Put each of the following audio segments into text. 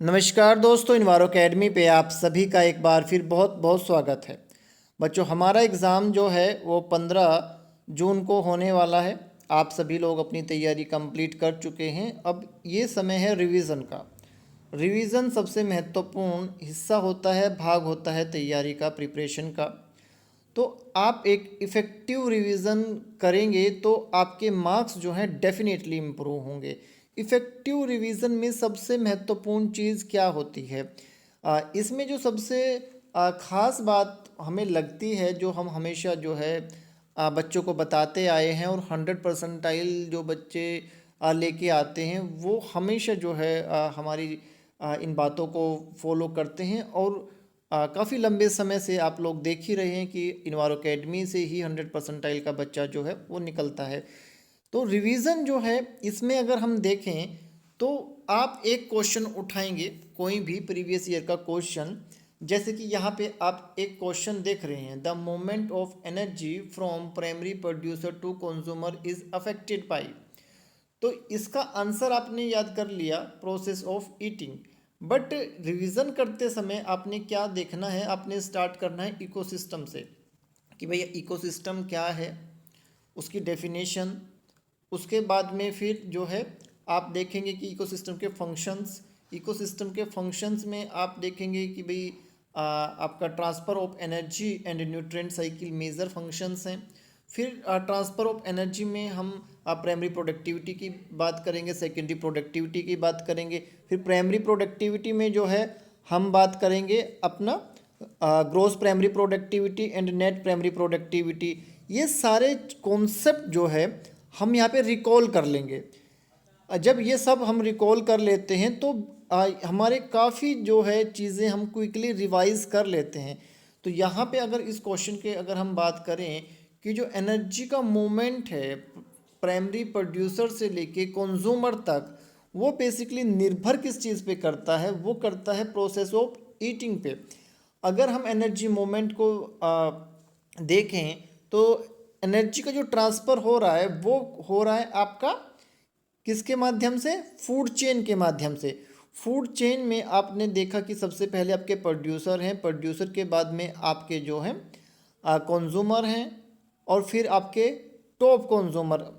नमस्कार दोस्तों, इन्वायरो अकेडमी पे आप सभी का एक बार फिर बहुत बहुत स्वागत है। बच्चों, हमारा एग्ज़ाम जो है वो 15 जून को होने वाला है। आप सभी लोग अपनी तैयारी कंप्लीट कर चुके हैं। अब ये समय है रिवीजन का। रिवीजन सबसे महत्वपूर्ण हिस्सा होता है, भाग होता है तैयारी का, प्रिपरेशन का। तो आप एक इफ़ेक्टिव रिवीजन करेंगे तो आपके मार्क्स जो हैं डेफिनेटली इम्प्रूव होंगे। इफ़ेक्टिव रिवीजन में सबसे महत्वपूर्ण चीज़ क्या होती है? इसमें जो सबसे ख़ास बात हमें लगती है, जो हम हमेशा जो है बच्चों को बताते आए हैं, और 100 परसेंटाइल जो बच्चे लेके आते हैं वो हमेशा जो है हमारी इन बातों को फॉलो करते हैं। और काफ़ी लंबे समय से आप लोग देख ही रहे हैं कि इन्वायरो अकेडमी से ही 100 परसेंटाइल का बच्चा जो है वो निकलता है। तो रिवीजन जो है इसमें अगर हम देखें तो आप एक क्वेश्चन उठाएंगे, कोई भी प्रीवियस ईयर का क्वेश्चन। जैसे कि यहाँ पे आप एक क्वेश्चन देख रहे हैं, the movement of energy from primary producer to consumer is affected by. तो इसका आंसर आपने याद कर लिया, process of eating. But revision करते समय आपने क्या देखना है, आपने स्टार्ट करना है इकोसिस्टम से, कि भैया इकोसिस्टम क्या है, उसकी डेफिनेशन। उसके बाद में फिर जो है आप देखेंगे कि इकोसिस्टम के फंक्शंस। इकोसिस्टम के फंक्शंस में आप देखेंगे कि भाई आपका transfer of energy and nutrient cycle major functions हैं। फिर ट्रांसफ़र ऑफ एनर्जी में हम प्राइमरी प्रोडक्टिविटी की बात करेंगे, सेकेंडरी प्रोडक्टिविटी की बात करेंगे। फिर प्राइमरी प्रोडक्टिविटी में जो है हम बात करेंगे अपना gross primary productivity and net primary productivity. ये सारे कॉन्सेप्ट जो है हम यहाँ पे रिकॉल कर लेंगे। जब ये सब हम रिकॉल कर लेते हैं तो हमारे काफ़ी जो है चीज़ें हम क्विकली रिवाइज कर लेते हैं। तो यहाँ पे अगर इस क्वेश्चन के अगर हम बात करें कि जो एनर्जी का मूवमेंट है प्राइमरी प्रोड्यूसर से लेके कंज्यूमर तक, वो बेसिकली निर्भर किस चीज़ पे करता है? वो करता है प्रोसेस ऑफ ईटिंग पे। अगर हम एनर्जी मूवमेंट को देखें तो एनर्जी का जो ट्रांसफ़र हो रहा है वो हो रहा है आपका किसके माध्यम से? फूड चेन के माध्यम से। फूड चेन में आपने देखा कि सबसे पहले आपके प्रोड्यूसर हैं, प्रोड्यूसर के बाद में आपके जो हैं कंज्यूमर हैं, और फिर आपके टॉप कंज्यूमर।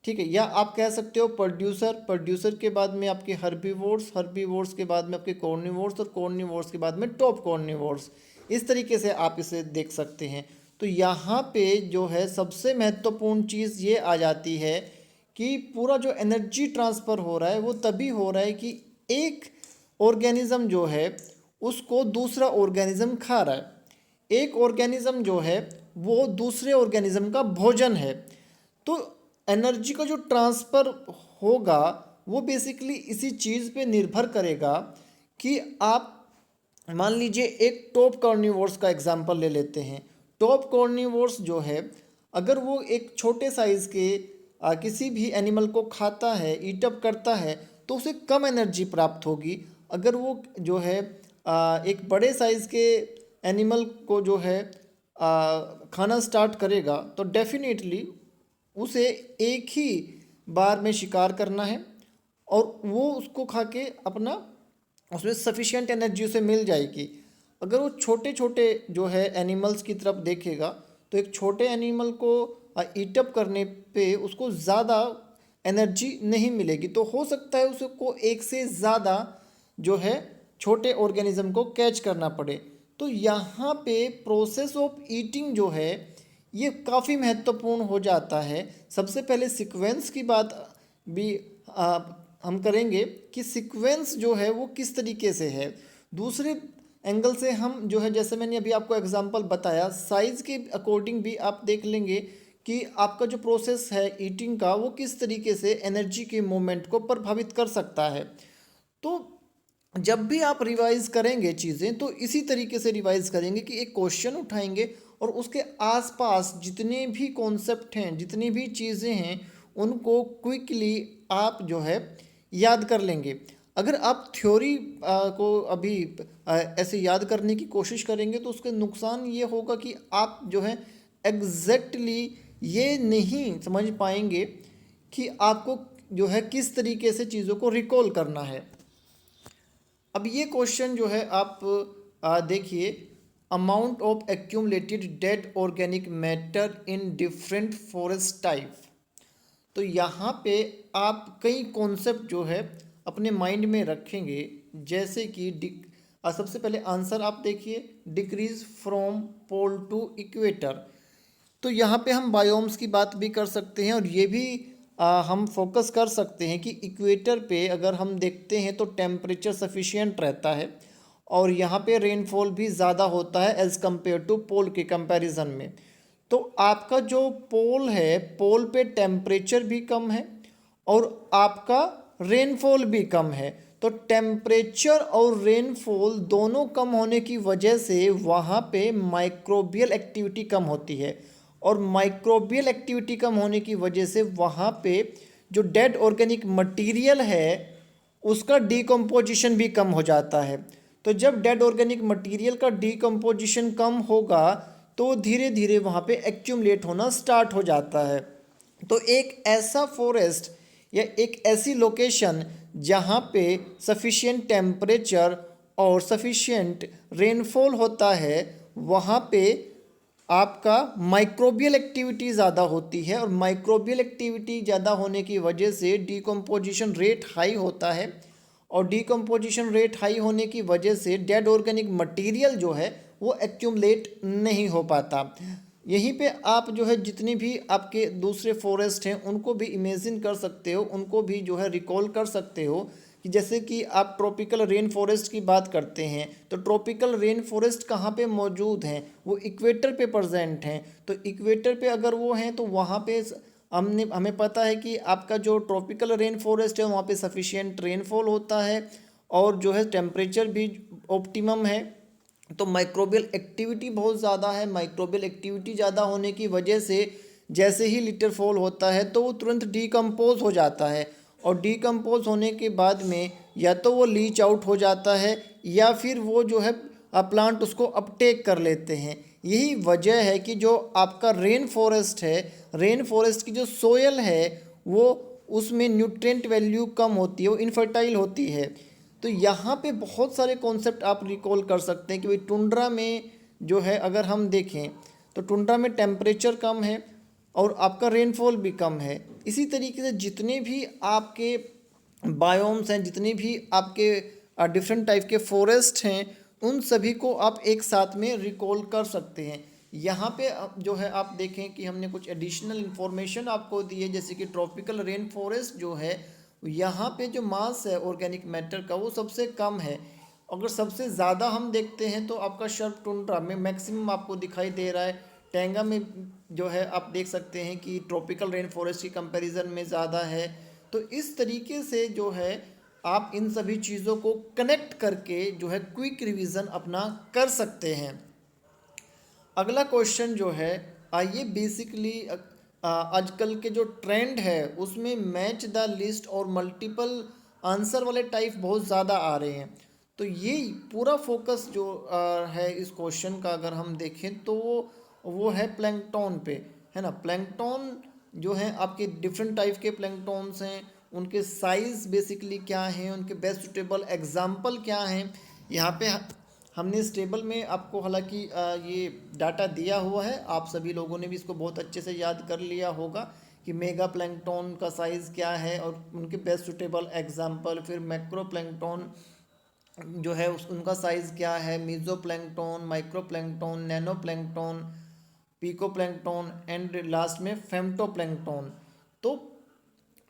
ठीक है, या आप कह सकते हो प्रोड्यूसर, प्रोड्यूसर के बाद में आपके हर्बीवोर्स, हर्बीवोर्स के बाद में आपके कॉर्निवोर्स, और कॉर्निवोर्स के बाद में टॉप कॉर्निवोर्स। इस तरीके से आप इसे देख सकते हैं। तो यहाँ पे जो है सबसे महत्वपूर्ण चीज़ ये आ जाती है कि पूरा जो एनर्जी ट्रांसफ़र हो रहा है वो तभी हो रहा है कि एक ऑर्गेनिज्म जो है उसको दूसरा ऑर्गेनिज्म खा रहा है। एक ऑर्गेनिज्म जो है वो दूसरे ऑर्गेनिज्म का भोजन है। तो एनर्जी का जो ट्रांसफ़र होगा वो बेसिकली इसी चीज़ पे निर्भर करेगा कि आप मान लीजिए एक टॉप कार्निवोर्स का एग्जांपल ले लेते हैं। टॉप कार्निवोर्स जो है अगर वो एक छोटे साइज़ के किसी भी एनिमल को खाता है, ईट अप करता है, तो उसे कम एनर्जी प्राप्त होगी। अगर वो जो है एक बड़े साइज़ के एनिमल को जो है खाना स्टार्ट करेगा तो डेफिनेटली उसे एक ही बार में शिकार करना है, और वो उसको खा के अपना उसमें सफिशिएंट एनर्जी उसे मिल जाएगी। अगर वो छोटे छोटे जो है एनिमल्स की तरफ देखेगा तो एक छोटे एनिमल को ईटअप करने पे उसको ज़्यादा एनर्जी नहीं मिलेगी। तो हो सकता है उसको एक से ज़्यादा जो है छोटे ऑर्गेनिज्म को कैच करना पड़े। तो यहाँ पे प्रोसेस ऑफ ईटिंग जो है ये काफ़ी महत्वपूर्ण हो जाता है। सबसे पहले सीक्वेंस की बात भी हम करेंगे कि सीक्वेंस जो है वो किस तरीके से है। दूसरे एंगल से हम जो है, जैसे मैंने अभी आपको एग्जांपल बताया, साइज़ के अकॉर्डिंग भी आप देख लेंगे कि आपका जो प्रोसेस है ईटिंग का वो किस तरीके से एनर्जी के मूवमेंट को प्रभावित कर सकता है। तो जब भी आप रिवाइज करेंगे चीज़ें तो इसी तरीके से रिवाइज करेंगे कि एक क्वेश्चन उठाएंगे और उसके आसपास जितने भी कॉन्सेप्ट हैं, जितनी भी चीज़ें हैं, उनको क्विकली आप जो है याद कर लेंगे। अगर आप थ्योरी को अभी ऐसे याद करने की कोशिश करेंगे तो उसके नुकसान ये होगा कि आप जो है एग्जैक्टली ये नहीं समझ पाएंगे कि आपको जो है किस तरीके से चीज़ों को रिकॉल करना है। अब ये क्वेश्चन जो है आप देखिए, amount of accumulated dead organic matter in different forest type. तो यहाँ पे आप कई कॉन्सेप्ट जो है अपने माइंड में रखेंगे, जैसे कि सबसे पहले आंसर आप देखिए, decrease from pole to equator. तो यहाँ पे हम बायोम्स की बात भी कर सकते हैं, और ये भी हम फोकस कर सकते हैं कि इक्वेटर पे अगर हम देखते हैं तो टेम्परेचर सफिशिएंट रहता है, और यहाँ पे रेनफॉल भी ज़्यादा होता है एज़ कम्पेयर टू पोल के कंपैरिजन में। तो आपका जो पोल है, पोल पे टेम्परेचर भी कम है और आपका रेनफॉल भी कम है। तो टेम्परेचर और रेनफॉल दोनों कम होने की वजह से वहाँ पे माइक्रोबियल एक्टिविटी कम होती है, और माइक्रोबियल एक्टिविटी कम होने की वजह से वहाँ पे जो डेड ऑर्गेनिक मटेरियल है उसका डीकम्पोजिशन भी कम हो जाता है। तो जब डेड ऑर्गेनिक मटेरियल का डीकम्पोजिशन कम होगा तो धीरे धीरे वहाँ पे एक्यूमुलेट होना स्टार्ट हो जाता है। तो एक ऐसा फॉरेस्ट या एक ऐसी लोकेशन जहाँ पे सफिशिएंट टेम्परेचर और सफिशिएंट रेनफॉल होता है, वहाँ पे आपका माइक्रोबियल एक्टिविटी ज़्यादा होती है, और माइक्रोबियल एक्टिविटी ज़्यादा होने की वजह से डीकम्पोजिशन रेट हाई होता है, और डीकम्पोजिशन रेट हाई होने की वजह से डेड ऑर्गेनिक मटेरियल जो है वो एक्यूमुलेट नहीं हो पाता। यहीं पे आप जो है जितनी भी आपके दूसरे फॉरेस्ट हैं उनको भी इमेजिन कर सकते हो, उनको भी जो है रिकॉल कर सकते हो कि जैसे कि आप ट्रॉपिकल रेन फॉरेस्ट की बात करते हैं, तो ट्रॉपिकल रेन फॉरेस्ट कहाँ पे मौजूद हैं? वो इक्वेटर पे प्रेजेंट हैं। तो इक्वेटर पे अगर वो हैं तो वहाँ पे हमें पता है कि आपका जो ट्रॉपिकल रेन फॉरेस्ट है वहाँ पे सफिशिएंट रेनफॉल होता है, और जो है टेम्परेचर भी ऑप्टिमम है। तो माइक्रोबियल एक्टिविटी बहुत ज़्यादा है। माइक्रोबियल एक्टिविटी ज़्यादा होने की वजह से जैसे ही लिटर फॉल होता है तो वो तुरंत डीकम्पोज हो जाता है, और डीकम्पोज होने के बाद में या तो वो लीच आउट हो जाता है या फिर वो जो है प्लांट उसको अपटेक कर लेते हैं। यही वजह है कि जो आपका रेन फॉरेस्ट है, रेन फॉरेस्ट की जो सोयल है वो उसमें न्यूट्रिएंट वैल्यू कम होती है, वो इनफर्टाइल होती है। तो यहाँ पे बहुत सारे कॉन्सेप्ट आप रिकॉल कर सकते हैं कि भाई टुंड्रा में जो है अगर हम देखें तो टुंड्रा में टेम्परेचर कम है और आपका रेनफॉल भी कम है। इसी तरीके से जितने भी आपके बायोम्स हैं, जितने भी आपके डिफरेंट टाइप के फॉरेस्ट हैं, उन सभी को आप एक साथ में रिकॉल कर सकते हैं। यहाँ पे जो है आप देखें कि हमने कुछ एडिशनल इन्फॉर्मेशन आपको दी है, जैसे कि ट्रॉपिकल रेन फॉरेस्ट जो है यहाँ पे जो मास है ऑर्गेनिक मैटर का वो सबसे कम है। अगर सबसे ज़्यादा हम देखते हैं तो आपका शर्प टुंड्रा में मैक्सिमम आपको दिखाई दे रहा है। टेंगा में जो है आप देख सकते हैं कि ट्रॉपिकल रेन फॉरेस्ट की कंपैरिजन में ज़्यादा है। तो इस तरीके से जो है आप इन सभी चीज़ों को कनेक्ट करके जो है क्विक रिवीजन अपना कर सकते हैं। अगला क्वेश्चन जो है, आइए बेसिकली आजकल के जो ट्रेंड है उसमें मैच द लिस्ट और मल्टीपल आंसर वाले टाइप बहुत ज़्यादा आ रहे हैं। तो ये पूरा फोकस जो है इस क्वेश्चन का अगर हम देखें तो वो है प्लैंकटन पे, है ना। प्लैंकटन जो है आपके डिफरेंट टाइप के प्लैंकटन्स हैं, उनके साइज़ बेसिकली क्या हैं, उनके बेस्ट सुटेबल एग्जाम्पल क्या हैं। यहाँ पे हमने इस टेबल में आपको हालांकि ये डाटा दिया हुआ है, आप सभी लोगों ने भी इसको बहुत अच्छे से याद कर लिया होगा कि मेगा प्लैंकटन का साइज़ क्या है और उनके बेस्ट सुटेबल एग्जाम्पल। फिर मैक्रो प्लैंकटन जो है उनका साइज़ क्या है, meso plankton, micro plankton, nano plankton, pico plankton and last में फेम्टो प्लैंकटन। तो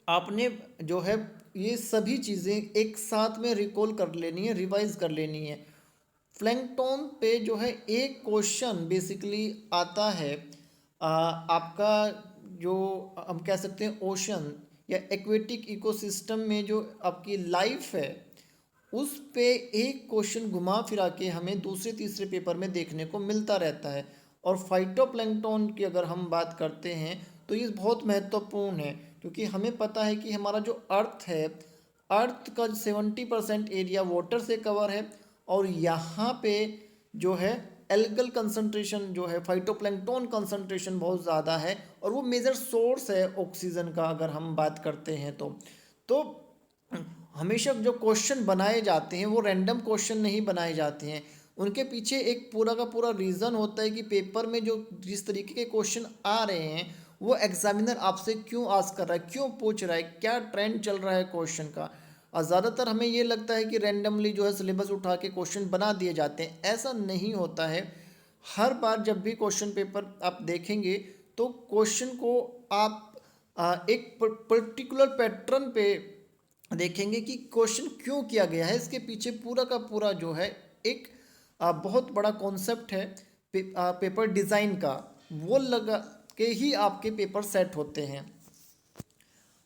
आपने जो है ये सभी चीज़ें एक साथ में रिकॉल कर लेनी है, रिवाइज कर लेनी है। प्लैंकटन पे जो है एक क्वेश्चन बेसिकली आता है, आपका जो हम कह सकते हैं ओशन या एक्वेटिक इकोसिस्टम में जो आपकी लाइफ है उस पे एक क्वेश्चन घुमा फिरा के हमें दूसरे तीसरे पेपर में देखने को मिलता रहता है। और फाइटोप्लैंक्टन की अगर हम बात करते हैं तो ये बहुत महत्वपूर्ण है, क्योंकि हमें पता है कि हमारा जो अर्थ है, अर्थ का 70% एरिया वाटर से कवर है, और यहाँ पे जो है एल्गल कंसंट्रेशन जो है, फाइटोप्लैंक्टन कंसंट्रेशन बहुत ज़्यादा है, और वो मेजर सोर्स है ऑक्सीजन का अगर हम बात करते हैं तो हमेशा जो क्वेश्चन बनाए जाते हैं वो रैंडम क्वेश्चन नहीं बनाए जाते हैं, उनके पीछे एक पूरा का पूरा रीज़न होता है कि पेपर में जो जिस तरीके के क्वेश्चन आ रहे हैं वो एग्जामिनर आपसे क्यों आस्क कर रहा है, क्यों पूछ रहा है, क्या ट्रेंड चल रहा है क्वेश्चन का। और ज़्यादातर हमें ये लगता है कि रैंडमली जो है सिलेबस उठा के क्वेश्चन बना दिए जाते हैं, ऐसा नहीं होता है। हर बार जब भी क्वेश्चन पेपर आप देखेंगे तो क्वेश्चन को आप एक पर्टिकुलर पैटर्न पे देखेंगे कि क्वेश्चन क्यों किया गया है, इसके पीछे पूरा का पूरा जो है एक बहुत बड़ा कॉन्सेप्ट है पेपर डिज़ाइन का, वो लगा के ही आपके पेपर सेट होते हैं।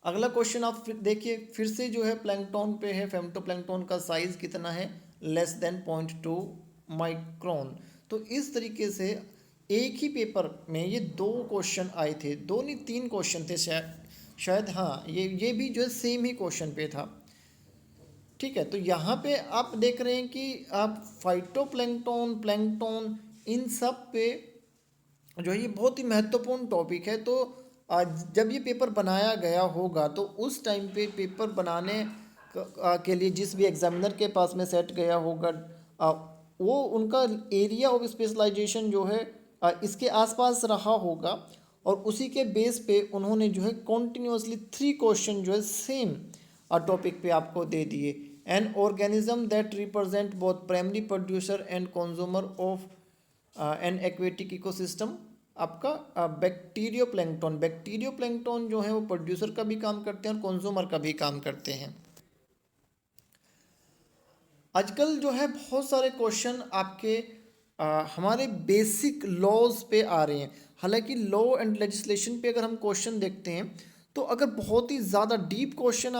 अगला क्वेश्चन आप फिर देखिए, फिर से जो है प्लैंकटन पे है, फेम्टोप्लैंक्टन का साइज़ कितना है, लेस देन 0.2 माइक्रोन। तो इस तरीके से एक ही पेपर में ये दो क्वेश्चन आए थे, दो नहीं तीन क्वेश्चन थे शायद हाँ, ये भी जो है सेम ही क्वेश्चन पे था। ठीक है, तो यहाँ पे आप देख रहे हैं कि आप फाइटोप्लैंक्टन, प्लैंक्टन, इन सब पे जो है ये बहुत ही महत्वपूर्ण टॉपिक है। तो आज जब ये पेपर बनाया गया होगा तो उस टाइम पे पेपर बनाने के लिए जिस भी एग्जामिनर के पास में सेट गया होगा वो उनका एरिया ऑफ स्पेशलाइजेशन जो है इसके आसपास रहा होगा, और उसी के बेस पे उन्होंने जो है कॉन्टिन्यूसली 3 क्वेश्चन जो है सेम टॉपिक पे आपको दे दिए। An organism that represent both primary producer and consumer of N aquatic ecosystem, आपका बैक्टीरियोप्लैंक्टन। बैक्टीरियोप्लैंक्टन जो है वो प्रोड्यूसर का भी काम करते हैं और कंज्यूमर का भी काम करते हैं। आजकल जो है बहुत सारे क्वेश्चन आपके हमारे बेसिक लॉज पे आ रहे हैं। हालांकि लॉ एंड लेजिस्लेशन पे अगर हम क्वेश्चन देखते हैं तो अगर बहुत ही ज़्यादा डीप क्वेश्चन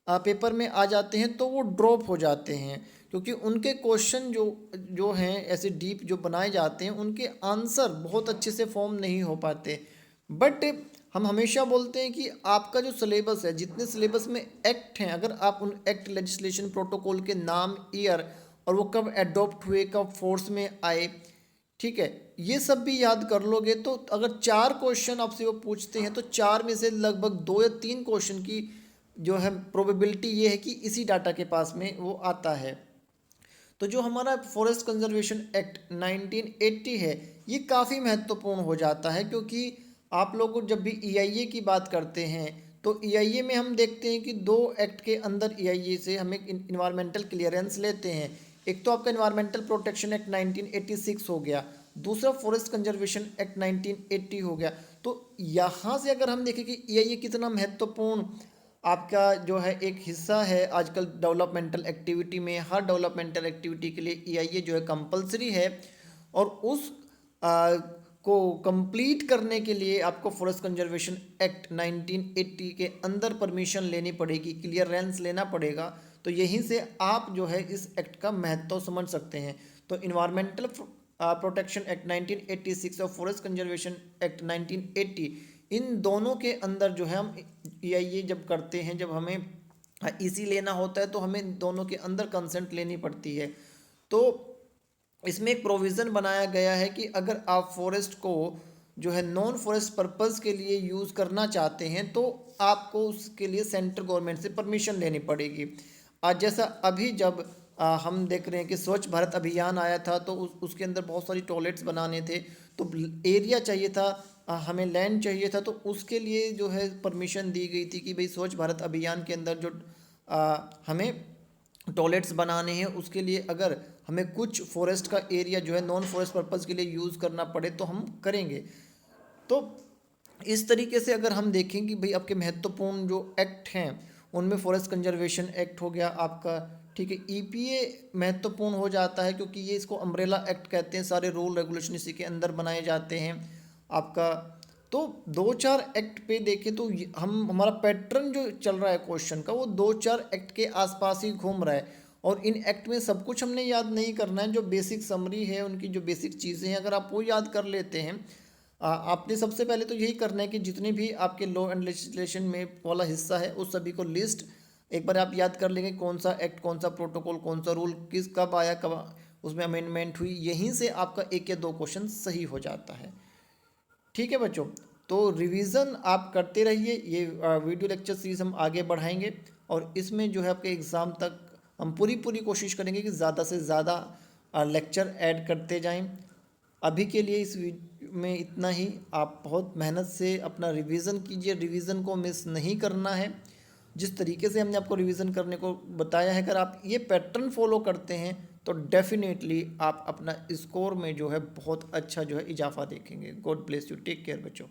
पेपर में आ जाते हैं तो वो ड्रॉप हो जाते हैं, क्योंकि उनके क्वेश्चन जो जो हैं ऐसे डीप जो बनाए जाते हैं उनके आंसर बहुत अच्छे से फॉर्म नहीं हो पाते। बट हम हमेशा बोलते हैं कि आपका जो सिलेबस है, जितने सिलेबस में एक्ट हैं, अगर आप उन एक्ट लेजिस्लेशन प्रोटोकॉल के नाम, ईयर और वो कब एडॉप्ट हुए, कब फोर्स में आए, ठीक है, ये सब भी याद कर लोगे तो अगर 4 क्वेश्चन आपसे वो पूछते हैं तो 4 में से लगभग 2 या 3 क्वेश्चन की जो है प्रोबेबिलिटी ये है कि इसी डाटा के पास में वो आता है। तो जो हमारा फॉरेस्ट कंजर्वेशन एक्ट 1980 है ये काफ़ी महत्वपूर्ण हो जाता है, क्योंकि आप लोग जब भी ईआईए की बात करते हैं तो ईआईए में हम देखते हैं कि 2 एक्ट के अंदर ईआईए से हम एक इन्वायरमेंटल क्लियरेंस लेते हैं। एक तो आपका इन्वायरमेंटल प्रोटेक्शन एक्ट 1986 हो गया, दूसरा फॉरेस्ट कंजर्वेशन एक्ट 1980 हो गया। तो यहाँ से अगर हम देखें कि ईआईए कितना महत्वपूर्ण आपका जो है एक हिस्सा है आजकल डेवलपमेंटल एक्टिविटी में, हर डेवलपमेंटल एक्टिविटी के लिए ईआईए जो है कंपलसरी है, और उस को कंप्लीट करने के लिए आपको फॉरेस्ट कंजर्वेशन एक्ट 1980 के अंदर परमिशन लेनी पड़ेगी, क्लियरेंस लेना पड़ेगा। तो यहीं से आप जो है इस एक्ट का महत्व समझ सकते हैं। तो इन्वायरमेंटल प्रोटेक्शन एक्ट 1986 और फॉरेस्ट कंजर्वेशन एक्ट 1980, इन दोनों के अंदर जो है हम ईआईए जब करते हैं, जब हमें इसी लेना होता है तो हमें दोनों के अंदर कंसेंट लेनी पड़ती है। तो इसमें एक प्रोविज़न बनाया गया है कि अगर आप फॉरेस्ट को जो है नॉन फॉरेस्ट पर्पज़ के लिए यूज़ करना चाहते हैं तो आपको उसके लिए सेंट्रल गवर्नमेंट से परमिशन लेनी पड़ेगी। आज जैसा अभी जब हम देख रहे हैं कि स्वच्छ भारत अभियान आया था तो उसके अंदर बहुत सारी टॉयलेट्स बनाने थे, तो एरिया चाहिए था, हमें लैंड चाहिए था, तो उसके लिए जो है परमिशन दी गई थी कि भाई स्वच्छ भारत अभियान के अंदर जो हमें टॉयलेट्स बनाने हैं उसके लिए अगर हमें कुछ फॉरेस्ट का एरिया जो है नॉन फॉरेस्ट पर्पज़ के लिए यूज़ करना पड़े तो हम करेंगे। तो इस तरीके से अगर हम देखें कि भाई आपके महत्वपूर्ण जो एक्ट हैं उनमें फॉरेस्ट कंजर्वेशन एक्ट हो गया आपका, ठीक है, ईपीए महत्वपूर्ण हो जाता है क्योंकि ये इसको अम्ब्रेला एक्ट कहते हैं, सारे रूल रेगुलेशन इसी के अंदर बनाए जाते हैं आपका। तो 2-4 एक्ट पे देखें तो हम हमारा पैटर्न जो चल रहा है क्वेश्चन का वो 2-4 एक्ट के आसपास ही घूम रहा है, और इन एक्ट में सब कुछ हमने याद नहीं करना है। जो बेसिक समरी है उनकी जो बेसिक चीज़ें हैं अगर आप वो याद कर लेते हैं, आपने सबसे पहले तो यही करना है कि जितने भी आपके लॉ एंड लेजिस्लेशन में वाला हिस्सा है उस सभी को लिस्ट एक बार आप याद कर लेंगे, कौन सा एक्ट, कौन सा प्रोटोकॉल, कौन सा रूल किस कब आया, कब उसमें अमेंडमेंट हुई, यहीं से आपका 1 या 2 क्वेश्चन सही हो जाता है। ठीक है बच्चों, तो रिवीजन आप करते रहिए, ये वीडियो लेक्चर सीरीज हम आगे बढ़ाएंगे। और इसमें जो है आपके एग्ज़ाम तक हम पूरी कोशिश करेंगे कि ज़्यादा से ज़्यादा लेक्चर ऐड करते जाएं। अभी के लिए इस वीडियो में इतना ही। आप बहुत मेहनत से अपना रिवीजन कीजिए, रिवीजन को मिस नहीं करना है। जिस तरीके से हमने आपको रिवीजन करने को बताया है, अगर आप ये पैटर्न फॉलो करते हैं तो डेफिनेटली आप अपना स्कोर में जो है बहुत अच्छा जो है इजाफा देखेंगे। God bless you, take care बच्चों।